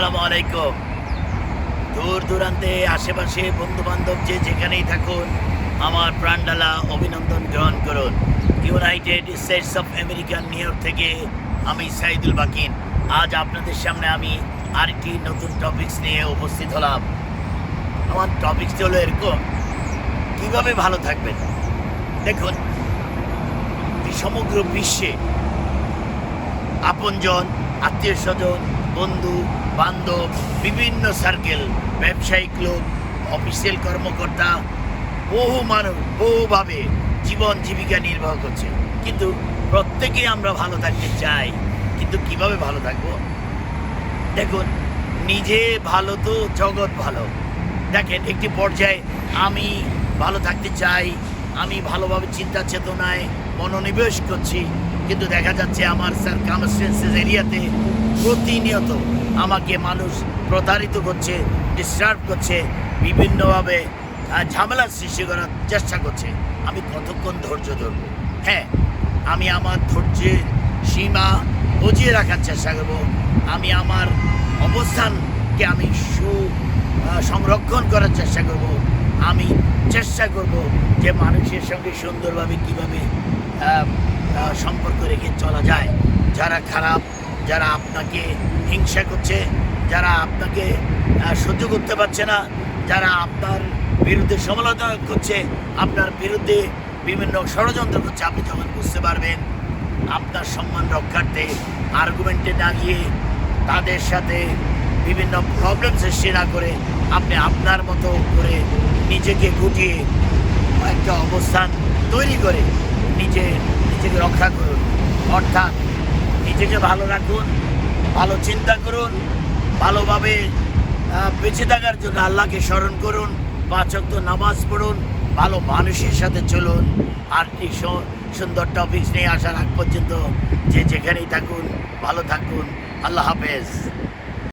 আসসালামু আলাইকুম। দূর দূরান্তে আশেপাশে বন্ধু বান্ধব যে যেখানেই থাকুন, আমার প্রাণডালা অভিনন্দন গ্রহণ করুন। ইউনাইটেড স্টেটস অফ আমেরিকার নিউ ইয়র্ক থেকে আমি সাইদুল বাকিন। আজ আপনাদের সামনে আমি আরেকটি নতুন টপিকস নিয়ে উপস্থিত হলাম। আমার টপিকসটি হলো এরকম: কীভাবে ভালো থাকবেন। দেখুন, সমগ্র বিশ্বে আপনজন, আত্মীয় স্বজন, বন্ধু বান্ধব, বিভিন্ন সার্কেল, ব্যবসায়িক লোক, অফিসিয়াল কর্মকর্তা, বহু মানুষ বহুভাবে জীবন জীবিকা নির্বাহ করছে। কিন্তু প্রত্যেকেই আমরা ভালো থাকতে চাই, কিন্তু কিভাবে ভালো থাকবো? দেখুন, নিজে ভালো তো জগৎ ভালো। দেখেন, একটি পর্যায়ে আমি ভালো থাকতে চাই, আমি ভালোভাবে চিন্তা চেতনায় মনোনিবেশ করছি, কিন্তু দেখা যাচ্ছে আমার সার্কামস্টেন্সেস এরিয়াতে প্রতিনিয়ত আমাকে মানুষ প্রতারিত করছে, ডিস্টার্ব করছে, বিভিন্নভাবে ঝামেলার সৃষ্টি করার চেষ্টা করছে। আমি কতক্ষণ ধৈর্য ধরব? হ্যাঁ, আমি আমার ধৈর্যের সীমা বজিয়ে রাখার চেষ্টা করব। আমি আমার অবস্থানকে আমি সংরক্ষণ করার চেষ্টা করব। আমি চেষ্টা করব যে মানুষের সঙ্গে সুন্দরভাবে কীভাবে সম্পর্ক রেখে চলা যায়। যারা খারাপ, যারা আপনাকে হিংসা করছে, যারা আপনাকে সহ্য করতে পারছে না, যারা আপনার বিরুদ্ধে সমালোচনা করছে, আপনার বিরুদ্ধে বিভিন্ন ষড়যন্ত্র করছে, আপনি যখন বুঝতে পারবেন আপনার সম্মান রক্ষার্থে আর্গুমেন্টে না গিয়ে তাদের সাথে বিভিন্ন প্রবলেম সৃষ্টি না করে আপনি আপনার মতো করে নিজেকে গুটিয়ে একটা অবস্থান তৈরি করে নিজেকে রক্ষা করুন। অর্থাৎ নিজেকে ভালো রাখুন, ভালো চিন্তা করুন, ভালোভাবে বেঁচে থাকার জন্য আল্লাহকে স্মরণ করুন, 5 ওয়াক্ত নামাজ পড়ুন, ভালো মানুষের সাথে চলুন। আর এই সুন্দর টপিকস নিয়ে আসার আগ পর্যন্ত যে যেখানেই থাকুন, ভালো থাকুন। আল্লাহ হাফেজ।